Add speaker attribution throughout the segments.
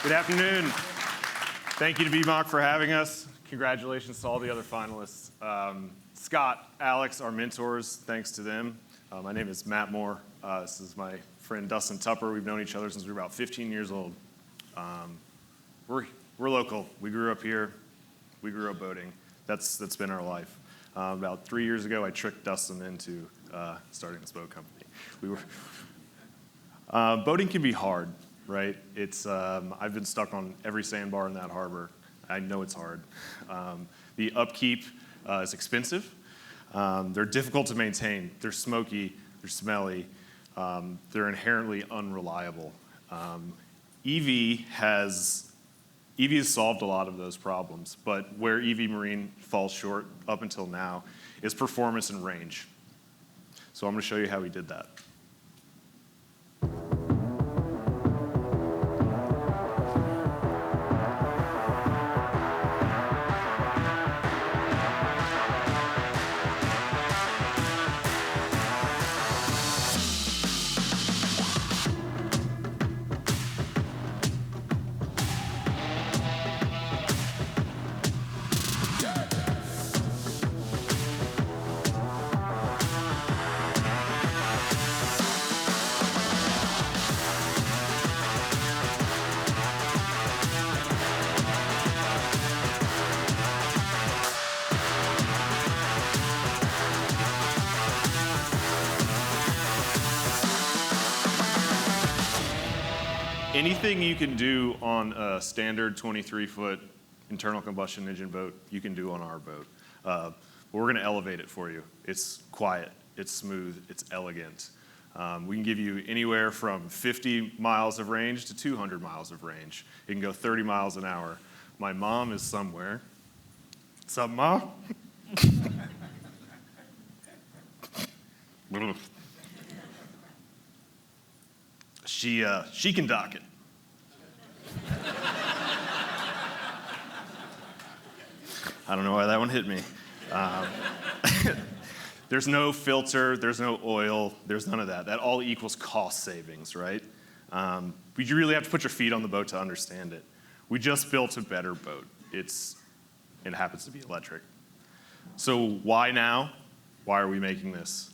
Speaker 1: Good afternoon. Thank you to Beemok for having us. Congratulations to all the other finalists. Scott, Alex, our mentors, thanks to them. My name is Matt Moore. This is my friend Dustin Tupper. We've known each other since we were about 15 years old. We're local. We grew up here. We grew up boating. That's been our life. About 3 years ago, I tricked Dustin into starting this boat company. Boating can be hard, right? I've been stuck on every sandbar in that harbor. I know it's hard. The upkeep is expensive. They're difficult to maintain. They're smoky. They're smelly. They're inherently unreliable. EV has solved a lot of those problems, but where EV Marine falls short up until now is performance and range. So I'm going to show you how we did that. Anything you can do on a standard 23-foot internal combustion engine boat, you can do on our boat. But we're going to elevate it for you. It's quiet, it's smooth, it's elegant. We can give you anywhere from 50 miles of range to 200 miles of range. It can go 30 miles an hour. My mom is somewhere. What's up, Mom? She can dock it. I don't know why that one hit me. There's no filter, there's no oil, there's none of that. That all equals cost savings, right? But you really have to put your feet on the boat to understand it. We just built a better boat. It happens to be electric. So why now? Why are we making this?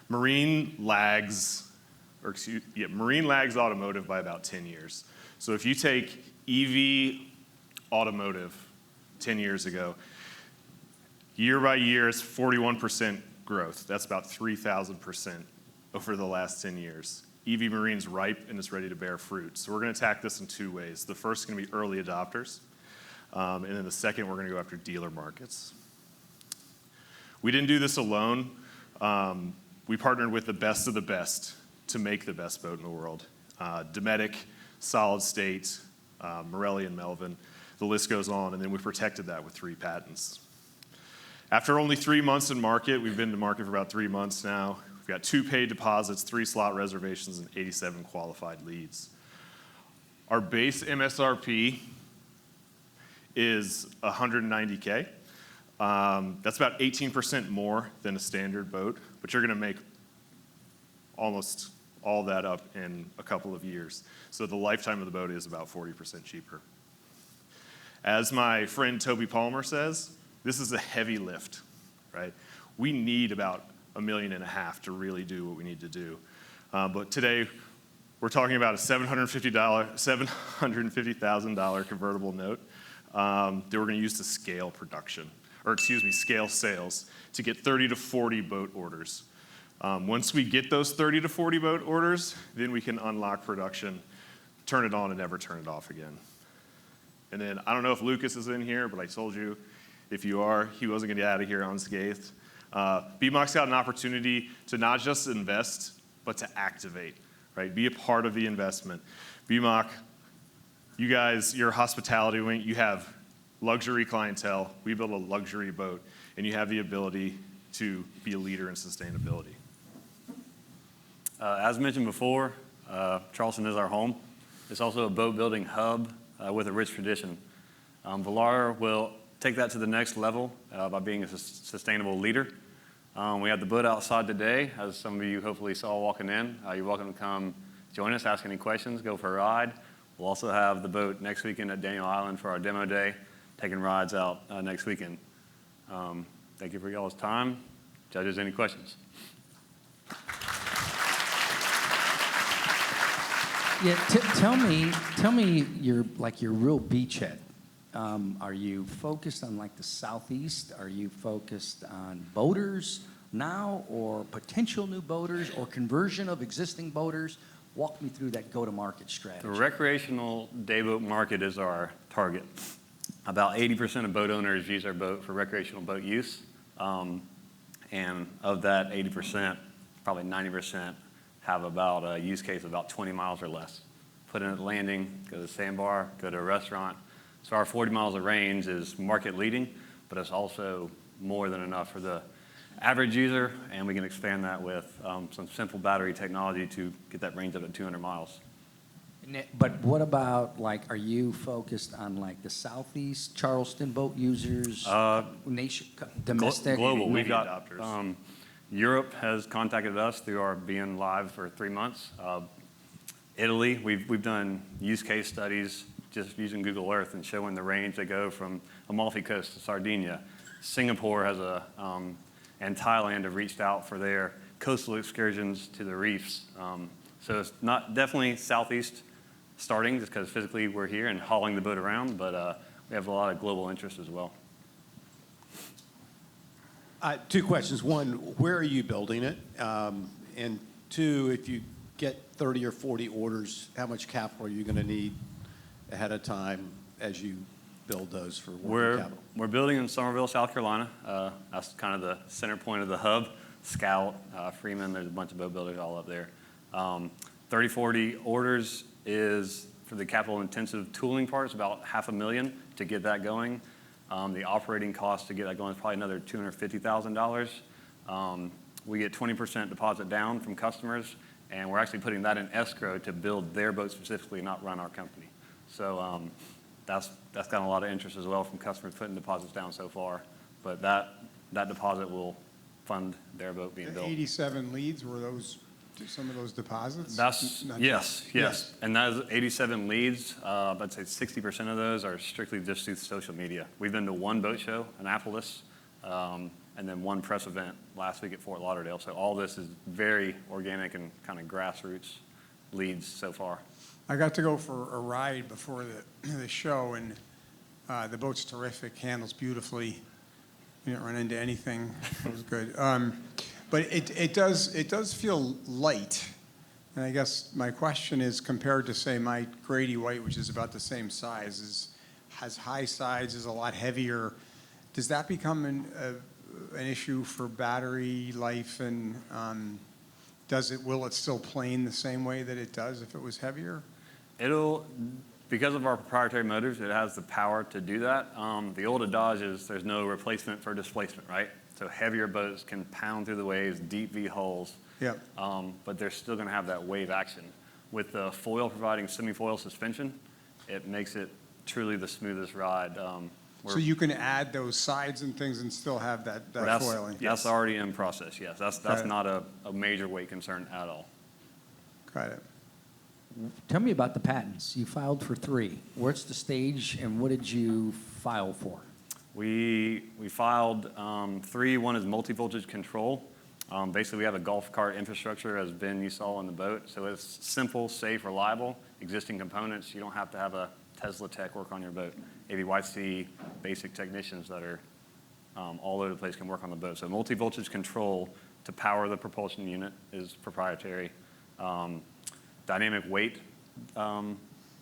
Speaker 1: Marine lags automotive by about 10 years. So if you take EV automotive 10 years ago, year by year is 41% growth. That's about 3,000% over the last 10 years. EV Marine's ripe and it's ready to bear fruit. So we're going to attack this in two ways. The first is going to be early adopters. And then the second, we're going to go after dealer markets. We didn't do this alone. We partnered with the best of the best to make the best boat in the world. Dometic, Solid State, Morelli and Melvin. The list goes on, and then we protected that with 3 patents. After only 3 months in market, we've been to market for about 3 months now. We've got 2 paid deposits, 3 slot reservations, and 87 qualified leads. Our base MSRP is $190K. That's about 18% more than a standard boat, but you're going to make almost all that up in a couple of years. So the lifetime of the boat is about 40% cheaper. As my friend Toby Palmer says, this is a heavy lift, right? We need about $1.5 million to really do what we need to do. But today, we're talking about a $750,000 convertible note that we're going to use to scale scale sales to get 30 to 40 boat orders. Once we get those 30 to 40 boat orders, then we can unlock production, turn it on, and never turn it off again. And then, I don't know if Lucas is in here, but I told you, if you are, he wasn't going to get out of here unscathed. Beemok's got an opportunity to not just invest, but to activate, right? Be a part of the investment. Beemok, you guys, your hospitality wing, you have luxury clientele. We build a luxury boat, and you have the ability to be a leader in sustainability.
Speaker 2: As mentioned before, Charleston is our home. It's also a boat building hub with a rich tradition. Volare will take that to the next level by being a sustainable leader. We have the boat outside today, as some of you hopefully saw walking in. You're welcome to come join us, ask any questions, go for a ride. We'll also have the boat next weekend at Daniel Island for our demo day, taking rides out next weekend. Thank you for y'all's time. Judges, any questions?
Speaker 3: Yeah, tell me your real beachhead. Are you focused on like the southeast? Are you focused on boaters now, or potential new boaters, or conversion of existing boaters? Walk me through that go-to-market strategy.
Speaker 2: The recreational dayboat market is our target. About 80% of boat owners use our boat for recreational boat use. And of that 80%, probably 90% have about a use case of about 20 miles or less. Put in at the landing, go to the sandbar, go to a restaurant. So our 40 miles of range is market leading, but it's also more than enough for the average user, and we can expand that with some simple battery technology to get that range up to 200 miles.
Speaker 3: But what about, like, are you focused on like the southeast Charleston boat users, nation, domestic?
Speaker 2: Global. We've got
Speaker 1: adopters.
Speaker 2: Europe has contacted us through our being live for 3 months. Italy, we've done use case studies just using Google Earth and showing the range they go from Amalfi Coast to Sardinia. Singapore has and Thailand have reached out for their coastal excursions to the reefs. So it's not definitely southeast starting, just because physically we're here and hauling the boat around, but we have a lot of global interest as well.
Speaker 4: 2 questions. One, where are you building it? And 2, if you get 30 or 40 orders, how much capital are you going to need ahead of time as you build those for working capital?
Speaker 2: We're building in Somerville, South Carolina. That's kind of the center point of the hub. Scout, Freeman, there's a bunch of boat builders all up there. 30, 40 orders is for the capital-intensive tooling parts, about $500,000 to get that going. The operating cost to get that going is probably another $250,000. We get 20% deposit down from customers, and we're actually putting that in escrow to build their boat specifically, not run our company. So that's gotten a lot of interest as well from customers putting deposits down so far. But that deposit will fund their boat being built.
Speaker 5: 87 leads, were those some of those deposits?
Speaker 2: Yes. And that is 87 leads. I'd say 60% of those are strictly just through social media. We've been to 1 boat show, Annapolis, and then 1 press event last week at Fort Lauderdale. So all this is very organic and kind of grassroots leads so far.
Speaker 5: I got to go for a ride before the show, and the boat's terrific, handles beautifully. You didn't run into anything. It was good. But it does feel light. And I guess my question is, compared to, say, my Grady White, which is about the same size, has high sides, is a lot heavier. Does that become an issue for battery life, and will it still plane the same way that it does if it was heavier?
Speaker 2: Because of our proprietary motors, it has the power to do that. The older Dodges, there's no replacement for displacement, right? So heavier boats can pound through the waves, deep V hulls.
Speaker 5: Yep.
Speaker 2: But they're still going to have that wave action. With the foil providing semi-foil suspension, it makes it truly the smoothest ride.
Speaker 5: So you can add those sides and things and still have that foiling?
Speaker 2: That's already in process, yes. That's not a major weight concern at all.
Speaker 5: Got it.
Speaker 3: Tell me about the patents. You filed for 3. What's the stage, and what did you file for?
Speaker 2: We filed 3. One is multi-voltage control. Basically, we have a golf cart infrastructure, as Ben, you saw on the boat. So it's simple, safe, reliable, existing components. You don't have to have a Tesla tech work on your boat. AVYC basic technicians that are all over the place can work on the boat. So multi-voltage control to power the propulsion unit is proprietary. Dynamic weight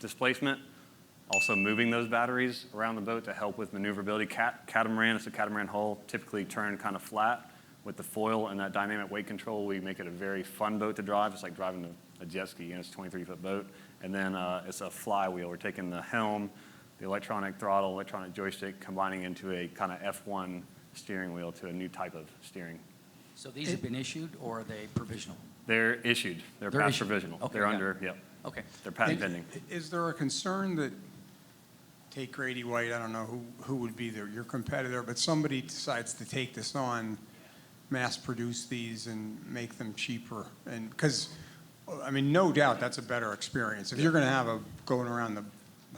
Speaker 2: displacement, also moving those batteries around the boat to help with maneuverability. Catamaran, it's a catamaran hull, typically turned kind of flat. With the foil and that dynamic weight control, we make it a very fun boat to drive. It's like driving a jet ski, and it's a 23-foot boat. And then it's a flywheel. We're taking the helm, the electronic throttle, electronic joystick, combining into a kind of F1 steering wheel to a new type of steering.
Speaker 3: So these have been issued, or are they provisional?
Speaker 2: They're issued. They're past
Speaker 3: issued.
Speaker 2: provisional.
Speaker 3: Okay,
Speaker 2: They're
Speaker 3: got
Speaker 2: under,
Speaker 3: it.
Speaker 2: yep.
Speaker 3: Okay.
Speaker 2: They're patent pending.
Speaker 5: Is there a concern that, take Grady White, I don't know who would be your competitor, but somebody decides to take this on, mass produce these and make them cheaper? And because I mean, no doubt that's a better experience. If you're going to have a going around the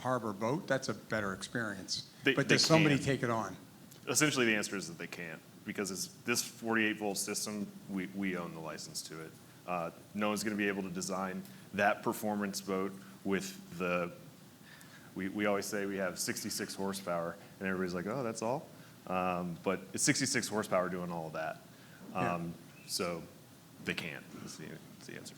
Speaker 5: harbor boat, that's a better experience.
Speaker 1: They
Speaker 5: Does somebody
Speaker 1: can.
Speaker 5: take it on?
Speaker 1: Essentially, the answer is that they can't, because it's this 48-volt system, we own the license to it. No one's going to be able to design that performance boat with we always say we have 66 horsepower, and everybody's like, oh, that's all? But it's 66 horsepower doing all of that.
Speaker 5: Yeah.
Speaker 1: So they can't, is the answer.